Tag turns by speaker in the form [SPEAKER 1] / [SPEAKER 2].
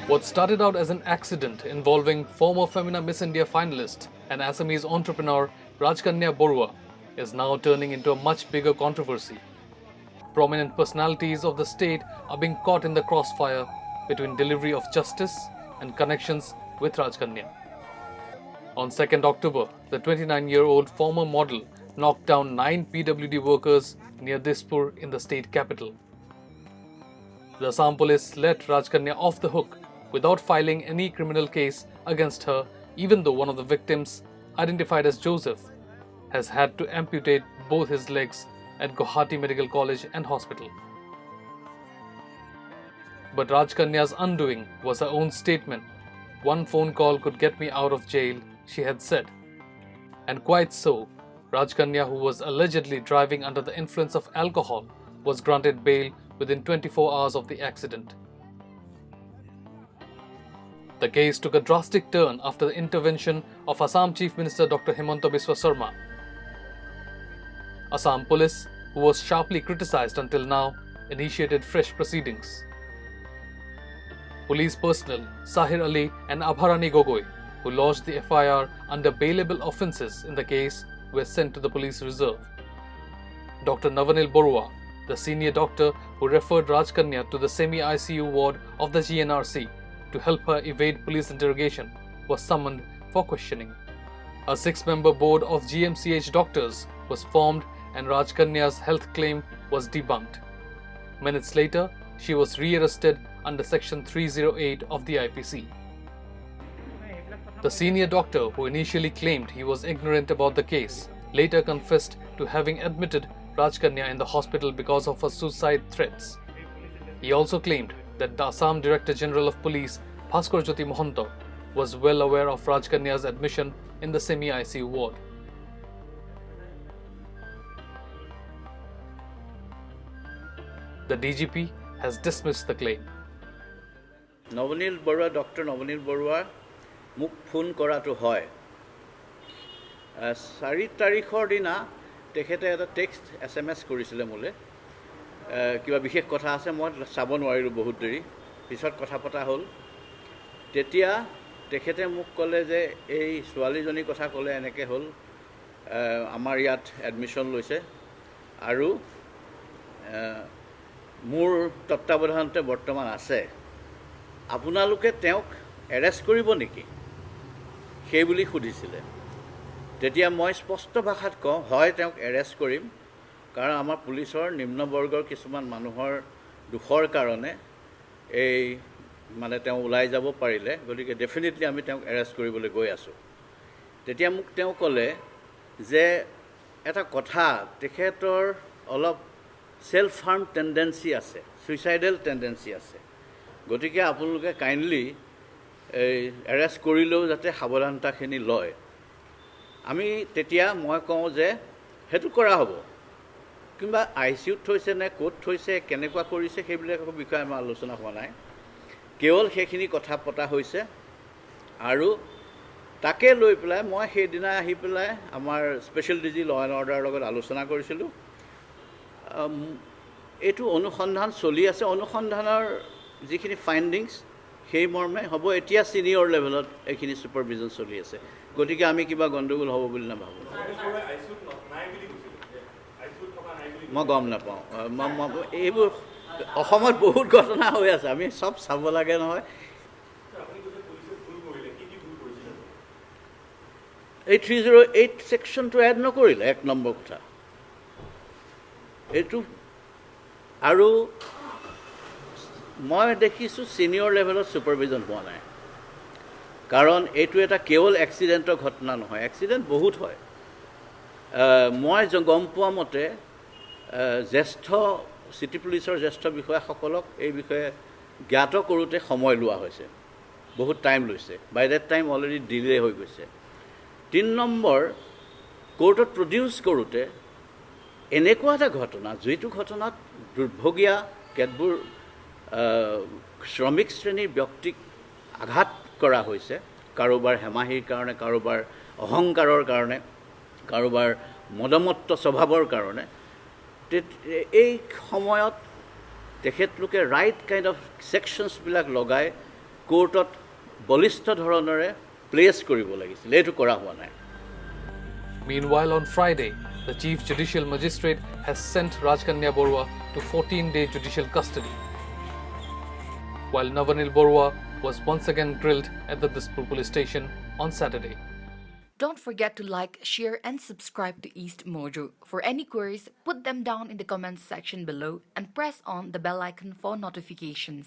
[SPEAKER 1] What started out as an accident involving former Femina Miss India finalist and Assamese entrepreneur Rajkanya Baruah is now turning into a much bigger controversy. Prominent personalities of the state are being caught in the crossfire between delivery of justice and connections with Rajkanya. On 2nd October, the 29-year-old former model knocked down 9 PWD workers near Dispur in the state capital. The Assam Police let Rajkanya off the hook without filing any criminal case against her, even though one of the victims, identified as Joseph, has had to amputate both his legs at Guwahati Medical College and Hospital. But Rajkanya's undoing was her own statement. "One phone call could get me out of jail," she had said. And quite so, Rajkanya, who was allegedly driving under the influence of alcohol, was granted bail within 24 hours of the accident. The case took a drastic turn after the intervention of Assam Chief Minister Dr. Himanta Biswa Sarma. Assam Police, who was sharply criticized until now, initiated fresh proceedings. Police personnel Sahir Ali and Abharani Gogoi, who lodged the FIR under bailable offences in the case, were sent to the police reserve. Dr. Navanil Baruah, the senior doctor who referred Rajkanya to the semi-ICU ward of the GNRC to help her evade police interrogation, was summoned for questioning. A 6-member board of GMCH doctors was formed and Rajkanya's health claim was debunked. Minutes later, she was re-arrested under Section 308 of the IPC. The senior doctor, who initially claimed he was ignorant about the case, later confessed to having admitted Rajkanya in the hospital because of her suicide threats. He also claimed that the Assam Director General of Police, Bhaskar Mahanta, was well aware of Rajkanya's admission in the semi-ICU ward. The DGP has dismissed the claim.
[SPEAKER 2] Navanil Baruah, Dr. Navanil Baruah, মোক phone কৰাটো হয় 4 তাৰিখৰ দিনা তেখেতে এটা text SMS কৰিছিলে মোলে কিবা বিশেষ কথা আছে মই চাব নোৱাৰিলো বহুত দেৰি পিছত কথা পতা হ'ল তেতিয়া তেখেতে মোক ক'লে যে এই ছোৱালীজনী কথা ক'লে এনেকে হ'ল আমাৰ ইয়াত এডমিশন লৈছে আৰু মোৰ তত্ত্বাৱধানতে বৰ্তমান আছে আপোনালোকে তেওঁক এৰেষ্ট কৰিব নেকি সেই বুলি সুধিছিলে তেতিয়া মই স্পষ্ট ভাষাত কওঁ হয় তেওঁক এৰেষ্ট কৰিম কাৰণ আমাৰ পুলিচৰ নিম্নবৰ্গৰ কিছুমান মানুহৰ দুখৰ কাৰণে এই মানে তেওঁ ওলাই যাব পাৰিলে গতিকে ডেফিনেটলি আমি তেওঁক এৰেষ্ট কৰিবলৈ গৈ আছো তেতিয়া মোক তেওঁ ক'লে যে এটা কথা তেখেতৰ অলপ সেলফ হাৰ্ম টেন্ডেন্সি আছে সুইসাইডাল টেন্ডেন্সি আছে গতিকে আপোনালোকে কাইন্ডলি এৰেষ্ট কৰিলেও যাতে সাৱধানতাখিনি লয় আমি তেতিয়া মই কওঁ যে হেতু কৰা হ'ব কিবা আইসিউত থৈছে নে কোট থৈছে কেনেকুৱা কৰিছে সেইবিলাকৰ বিষয়ে আমাৰ আলোচনা হোৱা নাই কেৱল সেইখিনি কথা পতা হৈছে আৰু তাকে লৈ পেলাই মই সেই দিনা আহি পেলাই আমাৰ স্পেশাল ডিজি ল এণ্ড অৰ্ডাৰৰ লগত আলোচনা কৰিছিলোঁ এইটো অনুসন্ধান চলি আছে অনুসন্ধানৰ যিখিনি ফাইণ্ডিংছ সেই মৰ্মে হ'ব এতিয়া সিনিয়ৰ লেভেলত এইখিনি সুপাৰভিজন চলি আছে গতিকে আমি কিবা গণ্ডগোল হ'ব বুলি নাভাবোঁ মই গম নাপাওঁ এইবোৰ অসমত বহুত ঘটনা হৈ আছে আমি সব চাব লাগে নহয় এই 308 সেকশনটো এড নকৰিলে এক নম্বৰ কথা এইটো আৰু মই দেখিছোঁ সিনিয়ৰ লেভেলত সুপাৰভিজন হোৱা নাই কাৰণ এইটো এটা কেৱল এক্সিডেণ্টৰ ঘটনা নহয় এক্সিডেণ্ট বহুত হয় মই গম পোৱা মতে জ্যেষ্ঠ সিটি পুলিচৰ জ্যেষ্ঠ বিষয়াসকলক এই বিষয়ে জ্ঞাত কৰোঁতে সময় লোৱা হৈছে বহুত টাইম লৈছে বাই দ্যাট টাইম অলৰেডি ডিলে হৈ গৈছে 3 নম্বৰ কোৰ্টত প্ৰডিউচ কৰোঁতে এনেকুৱা এটা ঘটনা যিটো ঘটনাত দুৰ্ভগীয়া কেতবোৰ শ্ৰমিক শ্ৰেণীৰ ব্যক্তিক আঘাত কৰা হৈছে কাৰোবাৰ হেমাহিৰ কাৰণে কাৰোবাৰ অহংকাৰৰ কাৰণে কাৰোবাৰ মদমত্ত স্বভাৱৰ কাৰণে এই সময়ত তেখেতলোকে ৰাইট কাইণ্ড অফ ছেকশ্যনছবিলাক লগাই কোৰ্টত বলিষ্ঠ ধৰণেৰে প্লেচ কৰিব লাগিছিল, এইটো কৰা হোৱা নাই।
[SPEAKER 1] Meanwhile, on Friday, the Chief Judicial Magistrate has sent Rajkanya Baruah to 14-day judicial custody, while Navanil Baruah was once again grilled at the Dispur police station on Saturday.
[SPEAKER 3] Don't forget to like, share and subscribe to EastMojo. For any queries, put them down in the comments section below and press on the bell icon for notifications.